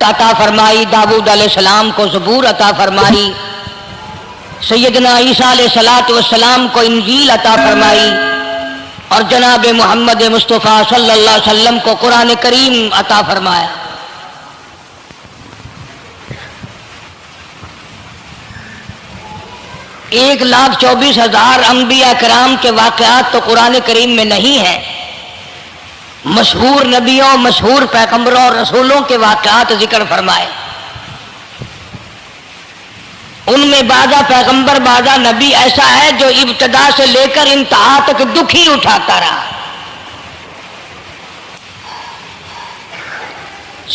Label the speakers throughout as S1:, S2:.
S1: عطا فرمائی، داؤد علیہ السلام کو زبور عطا فرمائی، سیدنا عیسیٰ علیہ الصلوۃ والسلام کو انجیل عطا فرمائی، اور جناب محمد مصطفیٰ صلی اللہ علیہ وسلم کو قرآن کریم عطا فرمایا۔ 1,24,000 انبیاء کرام کے واقعات تو قرآن کریم میں نہیں ہیں، مشہور نبیوں، مشہور پیغمبروں اور رسولوں کے واقعات ذکر فرمائے۔ ان میں بعضا پیغمبر، بعضا نبی ایسا ہے جو ابتدا سے لے کر انتہا تک دکھ ہی اٹھاتا رہا۔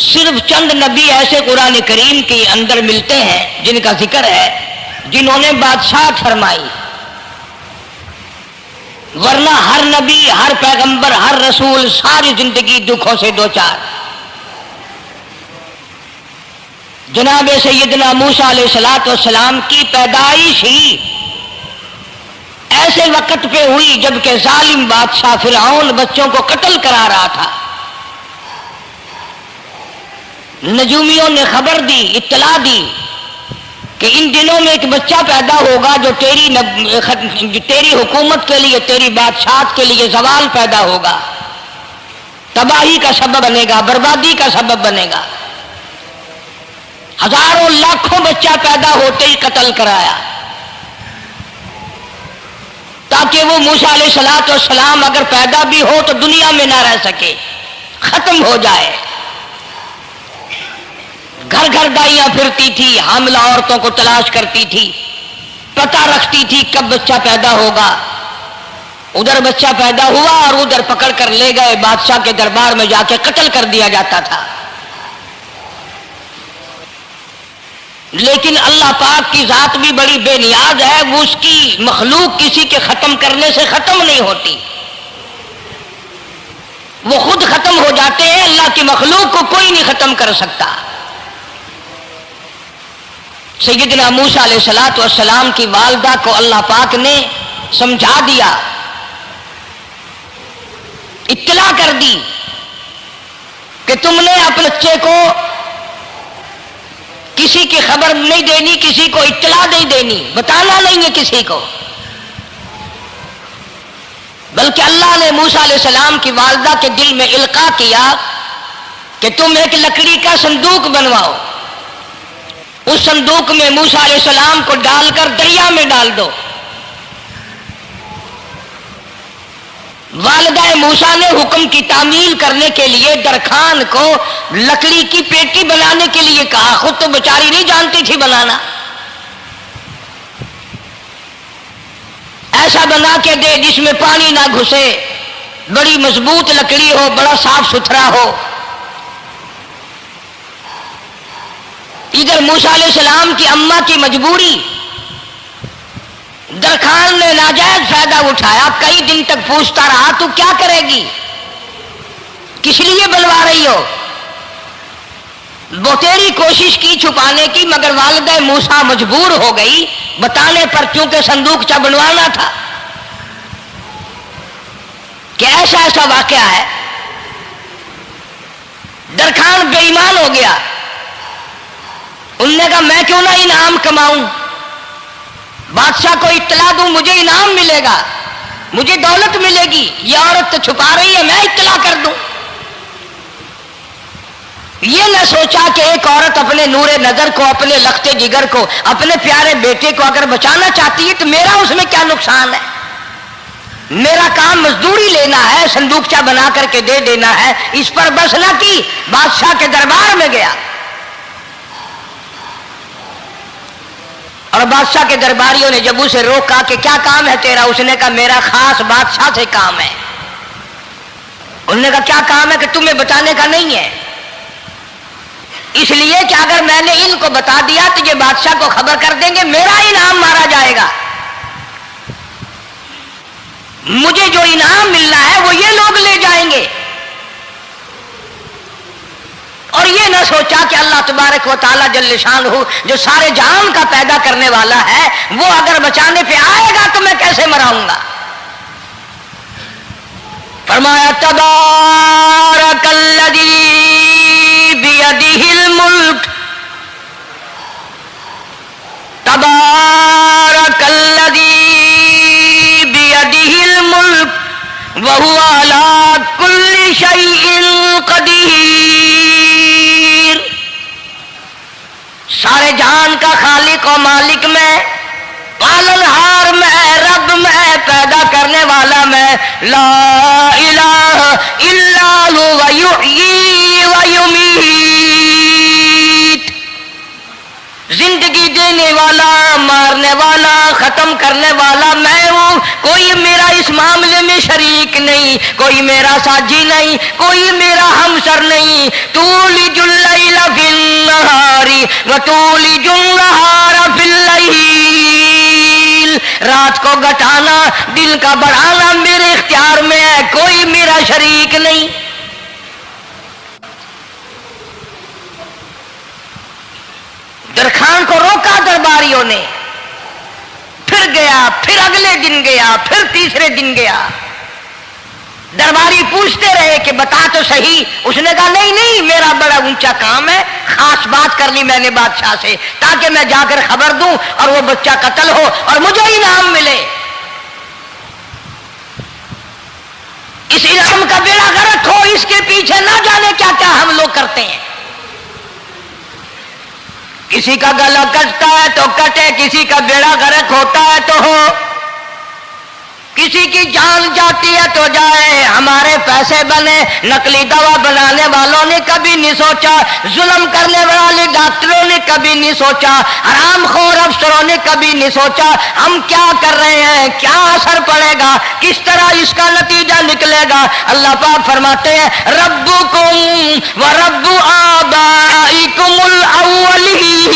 S1: صرف چند نبی ایسے قرآن کریم کے اندر ملتے ہیں جن کا ذکر ہے، جنہوں نے بادشاہت فرمائی، ورنہ ہر نبی، ہر پیغمبر، ہر رسول ساری زندگی دکھوں سے دوچار۔ جناب سیدنا موسیٰ علیہ الصلوۃ والسلام کی پیدائش ہی ایسے وقت پہ ہوئی جبکہ ظالم بادشاہ فرعون بچوں کو قتل کرا رہا تھا۔ نجومیوں نے خبر دی، اطلاع دی کہ ان دنوں میں ایک بچہ پیدا ہوگا جو تیری حکومت کے لیے، تیری بادشاہت کے لیے زوال پیدا ہوگا، تباہی کا سبب بنے گا، بربادی کا سبب بنے گا۔ ہزاروں لاکھوں بچہ پیدا ہوتے ہی قتل کرایا تاکہ وہ موسیٰ علیہ الصلوۃ والسلام اگر پیدا بھی ہو تو دنیا میں نہ رہ سکے، ختم ہو جائے۔ گھر گھر دائیاں پھرتی تھی، حاملہ عورتوں کو تلاش کرتی تھی، پتہ رکھتی تھی کب بچہ پیدا ہوگا۔ ادھر بچہ پیدا ہوا اور ادھر پکڑ کر لے گئے، بادشاہ کے دربار میں جا کے قتل کر دیا جاتا تھا۔ لیکن اللہ پاک کی ذات بھی بڑی بے نیاز ہے، وہ اس کی مخلوق کسی کے ختم کرنے سے ختم نہیں ہوتی، وہ خود ختم ہو جاتے ہیں۔ اللہ کی مخلوق کو کوئی نہیں ختم کر سکتا۔ سیدنا موسیٰ علیہ الصلوۃ والسلام کی والدہ کو اللہ پاک نے سمجھا دیا، اطلاع کر دی کہ تم نے اپنے بچے کو کسی کی خبر نہیں دینی، کسی کو اطلاع نہیں دینی، بتانا نہیں ہے کسی کو، بلکہ اللہ نے موسیٰ علیہ السلام کی والدہ کے دل میں القاء کیا کہ تم ایک لکڑی کا صندوق بنواؤ، اس صندوق میں موسیٰ علیہ السلام کو ڈال کر دریا میں ڈال دو۔ والدہ موسیٰ نے حکم کی تعمیل کرنے کے لیے درخان کو لکڑی کی پیٹی بنانے کے لیے کہا، خود تو بیچاری نہیں جانتی تھی بنانا۔ ایسا بنا کے دے جس میں پانی نہ گھسے، بڑی مضبوط لکڑی ہو، بڑا صاف ستھرا ہو۔ ادھر موسیٰ علیہ السلام کی اماں کی مجبوری، درخان نے ناجائز فائدہ اٹھایا، کئی دن تک پوچھتا رہا تو کیا کرے گی، کس لیے بنوا رہی ہو؟ بتیری کوشش کی چھپانے کی، مگر والدہ موسیٰ مجبور ہو گئی بتانے پر، کیونکہ صندوق بنوانا تھا۔ کہ ایسا واقعہ ہے، درخان بے ایمان ہو گیا۔ انہوں نے کہا میں کیوں نہ انعام کماؤں، بادشاہ کو اطلاع دوں، مجھے انعام ملے گا، مجھے دولت ملے گی، یہ عورت تو چھپا رہی ہے، میں اطلاع کر دوں۔ یہ نہ سوچا کہ ایک عورت اپنے نور نظر کو، اپنے لخت جگر کو، اپنے پیارے بیٹے کو اگر بچانا چاہتی ہے تو میرا اس میں کیا نقصان ہے، میرا کام مزدوری لینا ہے، صندوقچہ بنا کر کے دے دینا ہے۔ اس پر بس نہ کی، بادشاہ کے دربار میں گیا اور بادشاہ کے درباریوں نے جب اسے روکا کہ کیا کام ہے تیرا، اس نے کہا میرا خاص بادشاہ سے کام ہے۔ انہوں نے کہا کیا کام ہے؟ کہ تمہیں بتانے کا نہیں ہے، اس لیے کہ اگر میں نے ان کو بتا دیا تو یہ بادشاہ کو خبر کر دیں گے، میرا انعام مارا جائے گا، مجھے جو انعام ملنا ہے وہ یہ لوگ لے جائیں گے۔ اور یہ نہ سوچا کہ اللہ تبارک و تعالیٰ جل شانہ جو سارے جہان کا پیدا کرنے والا ہے، وہ اگر بچانے پہ آئے گا تو میں کیسے مراؤں گا۔ فرمایا تبارک الذی بیدہ الملک تبارک الذی بیدہ الملک وہو علی کل شیء قدیر. سارے جہان کا خالق و مالک میں، پالنہار میں، رب میں، پیدا کرنے والا میں، لا الہ الا هو یحیی و یمیت. زندگی دینے والا، مارنے والا، ختم کرنے والا میں ہوں. کوئی میرا اس معاملے میں شریک نہیں، کوئی میرا ساجی نہیں، کوئی میرا ہمسر نہیں. تولج اللیل فی النہار وتولج النہار فی اللیل. رات کو گھٹانا، دن کا بڑھانا میرے اختیار میں ہے، کوئی میرا شریک نہیں. درخان کو روکا درباریوں نے، پھر گیا، پھر اگلے دن گیا، پھر تیسرے دن گیا. درباری پوچھتے رہے کہ بتا تو صحیح. اس نے کہا نہیں نہیں، میرا بڑا اونچا کام ہے، خاص بات کر لی میں نے بادشاہ سے تاکہ میں جا کر خبر دوں اور وہ بچہ قتل ہو اور مجھے انعام ملے. اس علم کا بیڑا غرق ہو، اس کے پیچھے نہ جانے کیا کیا ہم لوگ کرتے ہیں. کسی کا گلا کٹتا ہے تو کٹے، کسی کا بیڑا غرق ہوتا ہے تو ہو، کسی کی جان جاتی ہے تو جائے، ہمارے پیسے بنے. نقلی دوا بنانے والوں نے کبھی نہیں سوچا، ظلم کرنے والے ڈاکٹروں نے کبھی نہیں سوچا، حرام خور افسروں نے کبھی نہیں سوچا ہم کیا کر رہے ہیں، کیا اثر پڑے گا، کس طرح اس کا نتیجہ نکلے گا. اللہ پاک فرماتے ہیں ربکم و رب آبائکم الاولین.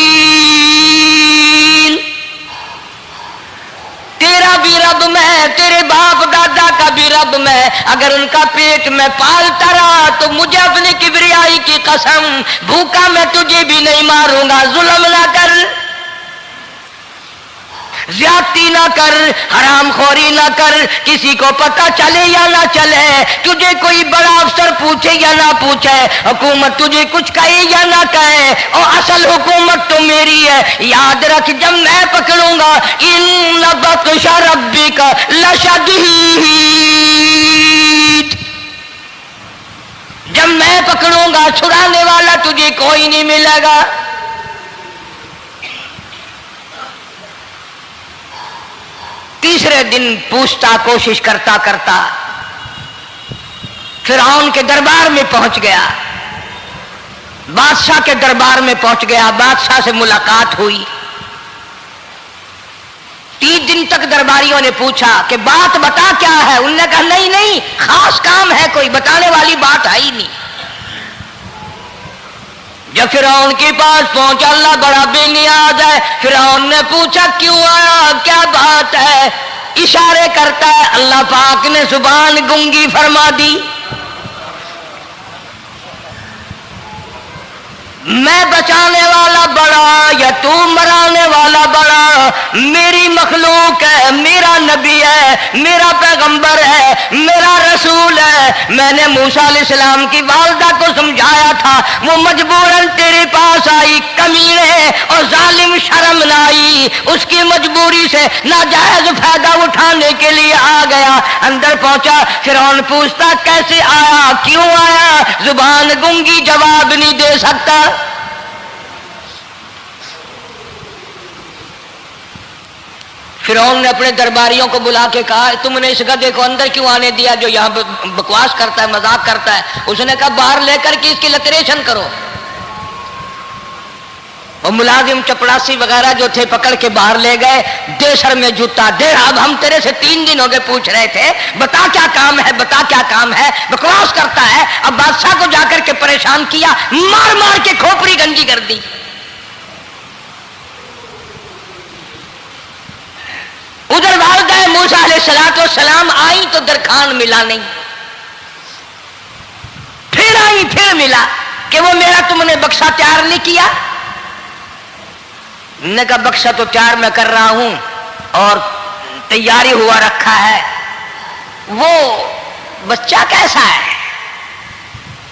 S1: تیرا بھی رب میں، تیرے باپ دادا کا بھی رب میں. اگر ان کا پیٹ میں پالتا رہا تو مجھے اپنی کبریائی کی قسم، بھوکا میں تجھے بھی نہیں ماروں گا. ظلم نہ کر، زیادتی نہ کر، حرام خوری نہ کر. کسی کو پتہ چلے یا نہ چلے، تجھے کوئی بڑا افسر پوچھے یا نہ پوچھے، حکومت تجھے کچھ کہے یا نہ کہے، اور اصل حکومت تو میری ہے. یاد رکھ جب میں پکڑوں گا ان بطش ربک لشدید، جب میں پکڑوں گا چھڑانے والا تجھے کوئی نہیں ملے گا. تیسرے دن پوچھتا، کوشش کرتا کرتا فرعون کے دربار میں پہنچ گیا، بادشاہ کے دربار میں پہنچ گیا. بادشاہ سے ملاقات ہوئی. 3 دن تک درباریوں نے پوچھا کہ بات بتا کیا ہے. انہوں نے کہا نہیں نہیں، خاص کام ہے، کوئی بتانے والی بات ہے ہی نہیں. جب فرعون کے پاس پہنچا، اللہ بڑا بے نیاز ہے. فرعون نے پوچھا کیوں آیا، کیا بات ہے؟ اشارے کرتا ہے. اللہ پاک نے زبان گنگی فرما دی. میں بچانے والا بڑا یا تو مرانے والا بڑا؟ میری مخلوق ہے، میرا نبی ہے، میرا پیغمبر ہے، میرا رسول ہے. میں نے موسیٰ علیہ السلام کی والدہ کو سمجھایا تھا، وہ مجبوراً تیرے پاس آئی، کمینے اور ظالم شرم نہ آئی، اس کی مجبوری سے ناجائز فائدہ اٹھانے کے لیے آ گیا. اندر پہنچا، فرعون پوچھتا کیسے آیا، کیوں آیا؟ زبان گنگی جواب نہیں دے سکتا. فرعون نے اپنے درباریوں کو بلا کے کہا تم نے اس گدھے کو اندر کیوں آنے دیا جو یہاں بکواس کرتا ہے، مذاق کرتا ہے؟ اس نے کہا باہر لے کر کے اس کی لتریشن کرو. اور ملازم چپڑاسی وغیرہ جو تھے پکڑ کے باہر لے گئے. دے سر میں جوتا دے. اب ہم تیرے سے 3 دن ہو گئے پوچھ رہے تھے بتا کیا کام ہے، بتا کیا کام ہے، بکواس کرتا ہے. اب بادشاہ کو جا کر کے پریشان کیا، مار مار کے کھوپڑی گنجی کر دی. ادھر والدہ موسیٰ علیہ السلام آئی تو درخان ملا نہیں. پھر آئی، پھر ملا کہ وہ میرا تم نے بکسا تیار نہیں کیا. نے کہا بکسا تو تیار میں کر رہا ہوں اور تیاری ہوا رکھا ہے. وہ بچہ کیسا ہے؟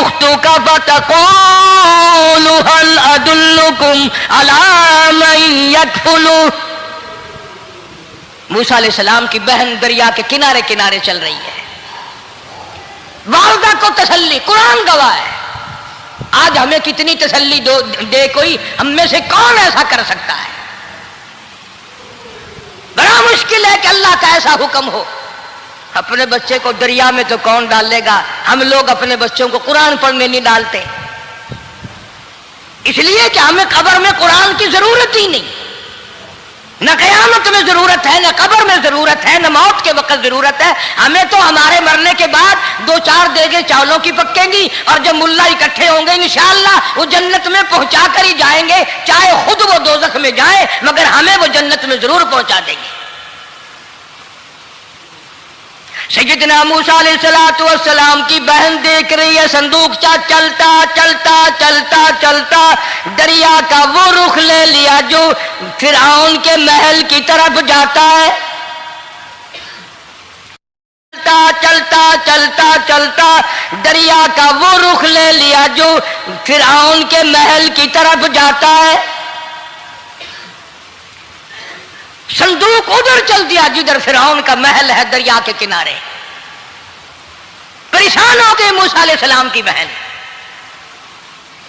S1: اختک فتقول هل ادلکم علی من یکفل. موسیٰ علیہ السلام کی بہن دریا کے کنارے کنارے چل رہی ہے، والدہ کو تسلی، قرآن گواہ ہے. آج ہمیں کتنی تسلی دے کوئی، ہم میں سے کون ایسا کر سکتا ہے؟ بڑا مشکل ہے کہ اللہ کا ایسا حکم ہو. اپنے بچے کو دریا میں تو کون ڈالے گا؟ ہم لوگ اپنے بچوں کو قرآن پڑھنے نہیں ڈالتے، اس لیے کہ ہمیں قبر میں قرآن کی ضرورت ہی نہیں. نہ قیامت میں ضرورت ہے، نہ قبر میں ضرورت ہے، نہ موت کے وقت ضرورت ہے. ہمیں تو ہمارے مرنے کے بعد 2-4 دیگیں چاولوں کی پکیں گی، اور جب ملا اکٹھے ہوں گے انشاءاللہ وہ جنت میں پہنچا کر ہی جائیں گے، چاہے خود وہ دوزخ میں جائیں، مگر ہمیں وہ جنت میں ضرور پہنچا دیں گے. سیدنا موسیٰ علیہ السلام کی بہن دیکھ رہی ہے صندوقچہ چلتا چلتا چلتا چلتا دریا کا وہ رخ لے لیا جو فرعون کے محل کی طرف جاتا ہے. چلتا چلتا چلتا دریا کا وہ رخ لے لیا جو فرعون کے محل کی طرف جاتا ہے. صندوق ادھر چل دیا جدھر فرعون کا محل ہے دریا کے کنارے. پریشان ہو گئی موسیٰ علیہ السلام کی بہن.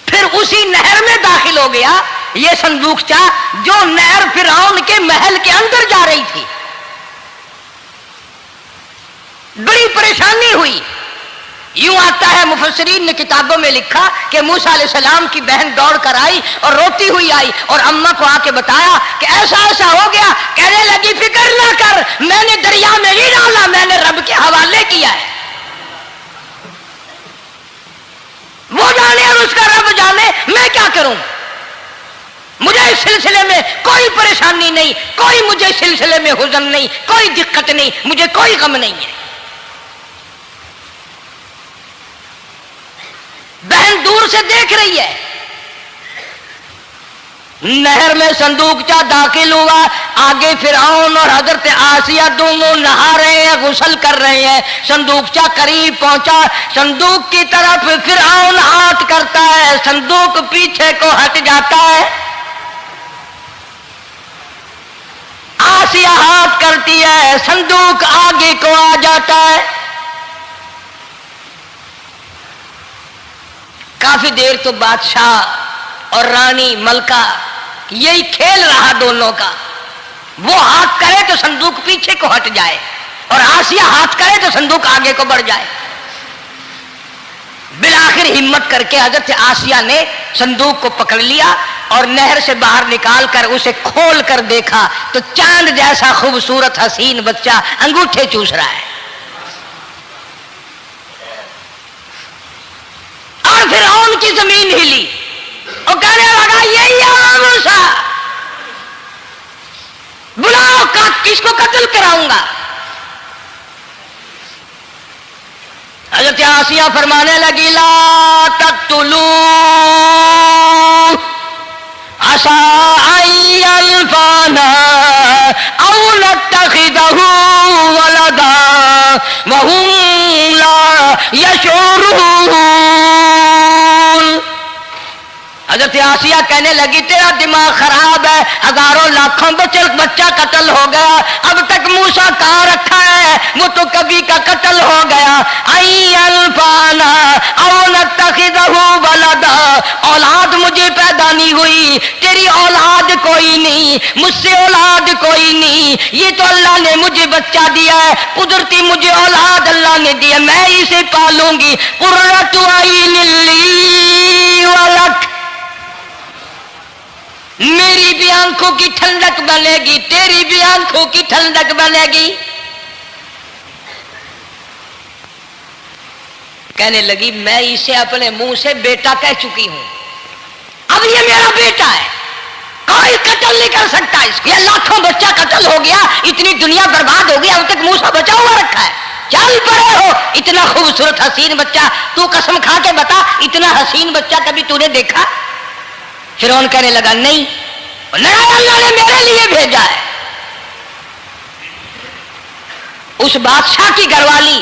S1: پھر اسی نہر میں داخل ہو گیا یہ صندوقچہ جو نہر فرعون کے محل کے اندر جا رہی تھی. بڑی پریشانی ہوئی. یوں آتا ہے مفسرین نے کتابوں میں لکھا کہ موسیٰ علیہ السلام کی بہن دوڑ کر آئی اور روتی ہوئی آئی اور اماں کو آ کے بتایا کہ ایسا ایسا ہو گیا. کہنے لگی فکر نہ کر، میں نے دریا میں نہیں ڈالا، میں نے رب کے حوالے کیا ہے. وہ جانے اور اس کا رب جانے، میں کیا کروں؟ مجھے اس سلسلے میں کوئی پریشانی نہیں، کوئی مجھے اس سلسلے میں حزن نہیں، کوئی دقت نہیں، مجھے کوئی غم نہیں ہے. بہن دور سے دیکھ رہی ہے. نہر میں صندوقچہ داخل ہوا، آگے فرعون اور حضرت آسیہ دونوں نہا رہے ہیں، غسل کر رہے ہیں. صندوقچہ قریب پہنچا، صندوق کی طرف فرعون ہاتھ کرتا ہے، صندوق پیچھے کو ہٹ جاتا ہے. آسیہ ہاتھ کرتی ہے، صندوق آگے کو آ جاتا ہے. کافی دیر تو بادشاہ اور رانی ملکہ یہی کھیل رہا دونوں کا. وہ ہاتھ کرے تو صندوق پیچھے کو ہٹ جائے اور آسیہ ہاتھ کرے تو صندوق آگے کو بڑھ جائے. بالآخر ہمت کر کے حضرت آسیہ نے صندوق کو پکڑ لیا اور نہر سے باہر نکال کر اسے کھول کر دیکھا تو چاند جیسا خوبصورت حسین بچہ انگوٹھے چوس رہا ہے. اور فرعون کی زمین ہلی اور کہنے لگا یہی ہے موسیٰ، بلاؤ کس کو قتل کراؤں گا. حضرت آسیہ فرمانے لگی لا تقتلوا عسى أن ينفعنا أو نتخذه ولدا وهم لا يشعرون. حضرت آسیہ کہنے لگی تیرا دماغ خراب ہے، ہزاروں لاکھوں بچہ قتل ہو گیا، اب تک موسیٰ کہاں رکھا ہے؟ وہ تو کبھی کا قتل ہو گیا. الفانا او نتخذہ ولدا، اولاد مجھے پیدا نہیں ہوئی، تیری اولاد کوئی نہیں، مجھ سے اولاد کوئی نہیں، یہ تو اللہ نے مجھے بچہ دیا ہے، قدرتی مجھے اولاد اللہ نے دیا، میں اسے پالوں گی. قرۃ عین لی ولک، میری بھی آنکھوں کی ٹھنڈک بنے گی، تیری بھی آنکھوں کی ٹھنڈک بنے گی. کہنے لگی میں اسے اپنے منہ سے بیٹا کہہ چکی ہوں، اب یہ میرا بیٹا ہے، کوئی قتل نہیں کر سکتا اس کو. یہ لاکھوں بچہ قتل ہو گیا، اتنی دنیا برباد ہو گئی، اب تک موسیٰ بچا ہوا رکھا ہے. چل پڑے ہو، اتنا خوبصورت حسین بچہ، تو قسم کھا کے بتا اتنا حسین بچہ کبھی تو نے دیکھا؟ فرعون کہنے لگا نہیں، اللہ نے میرے لیے بھیجا ہے. اس بادشاہ کی گھر والی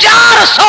S1: 400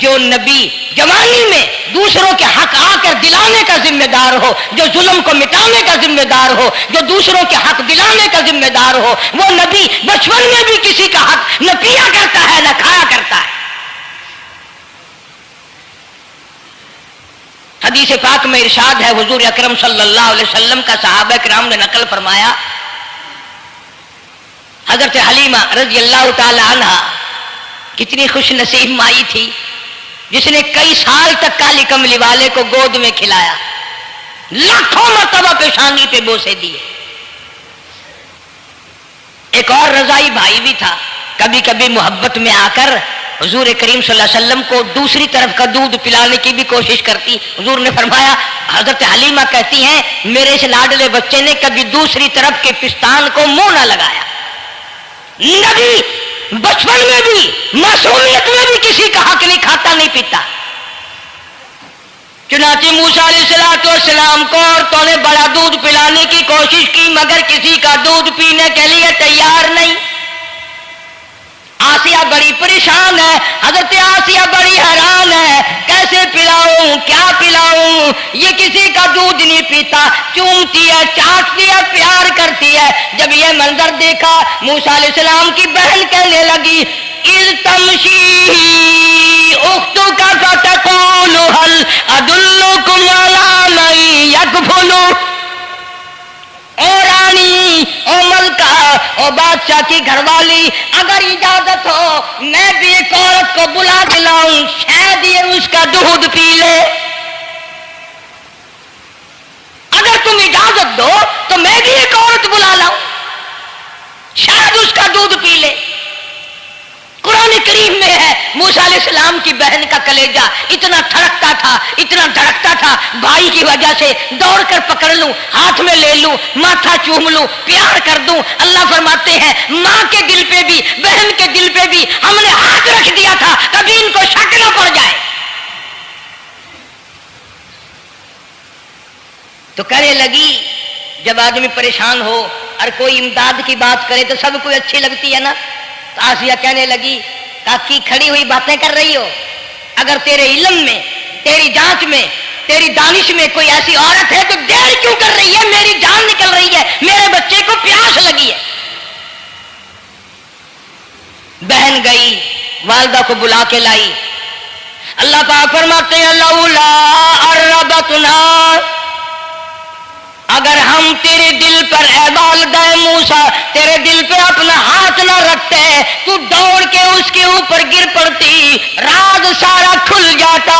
S1: جو نبی جوانی میں دوسروں کے حق آ کر دلانے کا ذمہ دار ہو، جو ظلم کو مٹانے کا ذمہ دار ہو، جو دوسروں کے حق دلانے کا ذمہ دار ہو، وہ نبی بچپن میں بھی کسی کا حق نہ پیا کرتا ہے نہ کھایا کرتا ہے۔ حدیث پاک میں ارشاد ہے، حضور اکرم صلی اللہ علیہ وسلم کا صحابہ کرام نے نقل فرمایا، حضرت حلیمہ رضی اللہ تعالی عنہ کتنی خوش نصیب مائی تھی جس نے کئی سال تک کالی کملی والے کو گود میں کھلایا، لاکھوں مرتبہ پیشانی پہ بوسے دیے۔ ایک اور رضائی بھائی بھی تھا، کبھی کبھی محبت میں آ کر حضور کریم صلی اللہ علیہ وسلم کو دوسری طرف کا دودھ پلانے کی بھی کوشش کرتی۔ حضور نے فرمایا، حضرت حلیمہ کہتی ہیں میرے اس لاڈلے بچے نے کبھی دوسری طرف کے پستان کو منہ نہ لگایا۔ نبی بچپن میں بھی معصومیت میں بھی کسی کا حق نہیں کھاتا نہیں پیتا۔ چنانچہ موسیٰ علیہ السلام کو عورتوں نے بڑا دودھ پلانے کی کوشش کی مگر کسی کا دودھ پینے کے لیے تیار نہیں۔ آسیہ بڑی پریشان ہے، حضرت آسیہ بڑی حیران ہے، کیسے پلاؤں کیا پلاؤں، یہ کسی کا دودھ نہیں پیتا، چومتی ہے چاٹتی ہے پیار کرتی ہے۔ جب یہ منظر دیکھا موسیٰ علیہ السلام کی بہن کہنے لگی اِذْ تَمْشِي أُخْتُكَ فَتَقُولُ هَلْ أَدُلُّكُمْ عَلَىٰ مَن يَكْفُلُهُ، او رانی او ملکہ او بادشاہ کی گھر والی، اگر اجازت ہو میں بھی ایک عورت کو بلا دلاؤں، شاید یہ اس کا دودھ پی لے۔ اگر تم اجازت دو تو میں بھی ایک عورت بلا لاؤں، شاید اس کا دودھ پی لے۔ قرآن کریم میں ہے موسیٰ علیہ السلام کی بہن کا کلیجہ اتنا تھڑکتا تھا اتنا دھڑکتا تھا، بھائی کی وجہ سے دوڑ کر پکڑ لوں، ہاتھ میں لے لوں، ماتھا چوم لوں، پیار کر دوں۔ اللہ فرماتے ہیں ماں کے دل پہ بھی بہن کے دل پہ بھی ہم نے ہاتھ رکھ دیا تھا کبھی ان کو شک نہ پڑ جائے۔ تو کہنے لگی جب آدمی پریشان ہو اور کوئی امداد کی بات کرے تو سب کو اچھی لگتی ہے نا، تو آسیہ کہنے لگی کاکی کھڑی ہوئی باتیں کر رہی ہو، اگر تیرے علم میں تیری جانچ میں تیری دانش میں کوئی ایسی عورت ہے تو دیر کیوں کر رہی ہے، میری جان نکل رہی ہے، میرے بچے کو پیاس لگی ہے۔ بہن گئی والدہ کو بلا کے لائی۔ اللہ پاک فرماتے ہیں لولا اربتنا، اگر ہم تیرے دل پر اے والدہ موسیٰ تیرے دل پہ اپنا ہاتھ نہ رکھتے تو دوڑ کے اس کے اوپر گر پڑتی، راز سارا کھل جاتا۔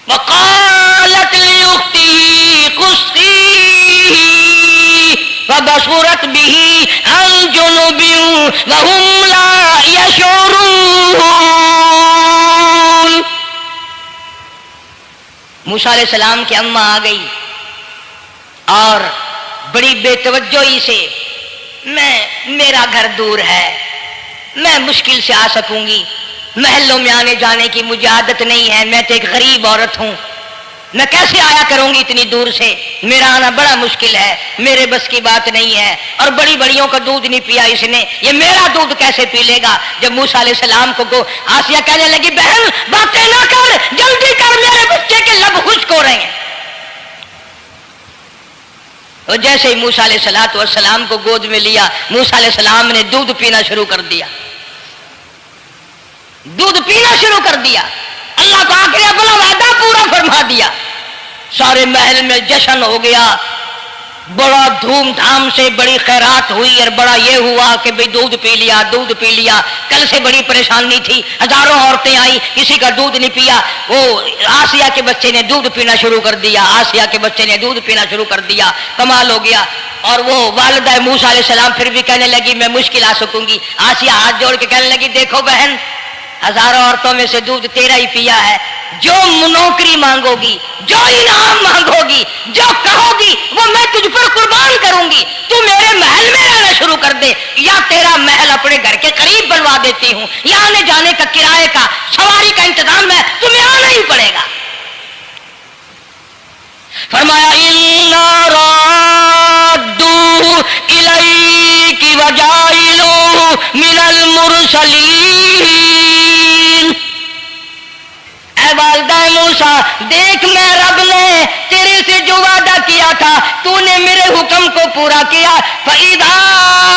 S1: وقالت لأخته قصيه فبصرت به عن جنب وهم لا يشعرون۔ موسیٰ علیہ السلام کی اماں آ گئی اور بڑی بے توجہی سے میرا گھر دور ہے، میں مشکل سے آ سکوں گی، محلوں میں آنے جانے کی مجھے عادت نہیں ہے، میں تو ایک غریب عورت ہوں، میں کیسے آیا کروں گی اتنی دور سے، میرا آنا بڑا مشکل ہے، میرے بس کی بات نہیں ہے، اور بڑی بڑیوں کا دودھ نہیں پیا اس نے، یہ میرا دودھ کیسے پی لے گا۔ جب موسیٰ علیہ السلام کو آسیہ کہنے لگی بہن باتیں نہ کر، جلدی کر، میرے بچے کے لب خشک ہو رہے ہیں۔ اور جیسے ہی موسیٰ علیہ السلام کو گود میں لیا، موسیٰ علیہ السلام نے دودھ پینا شروع کر دیا، دودھ پینا شروع کر دیا۔ اللہ پاک نے اپنا وعدہ پورا فرما دیا، سارے محل میں جشن ہو گیا، بڑا دھوم دھام سے بڑی خیرات ہوئی، اور بڑا یہ ہوا کہ بھئی دودھ پی لیا دودھ پی لیا۔ کل سے بڑی پریشانی تھی، ہزاروں عورتیں آئی، کسی کا دودھ نہیں پیا۔ وہ آسیہ کے بچے نے دودھ پینا شروع کر دیا، آسیہ کے بچے نے دودھ پینا شروع کر دیا، کمال ہو گیا۔ اور وہ والدہ موسیٰ علیہ السلام پھر بھی کہنے لگی میں مشکل آ سکوں گی۔ آسیہ ہاتھ جوڑ کے کہنے لگی دیکھو بہن، ہزاروں عورتوں میں سے دودھ تیرا ہی پیا ہے، جو نوکری مانگو گی، جو انعام مانگو گی، جو کہو گی وہ میں تجھ پر قربان کروں گی، تو میرے محل میں رہنا شروع کر دے، یا تیرا محل اپنے گھر کے قریب بنوا دیتی ہوں، یا آنے جانے کا کرائے کا سواری کا انتظام ہے، تمہیں آنا ہی پڑے گا۔ فرمایا اِنَّا رَادُّوهُ إِلَيْكِ وَجَاعِلُوهُ من المرسلین۔ اے والدہ موسیٰ، دیکھ میں رب نے تیرے سے جو وعدہ کیا تھا تو نے میرے حکم کو پورا کیا۔ فَإِذَا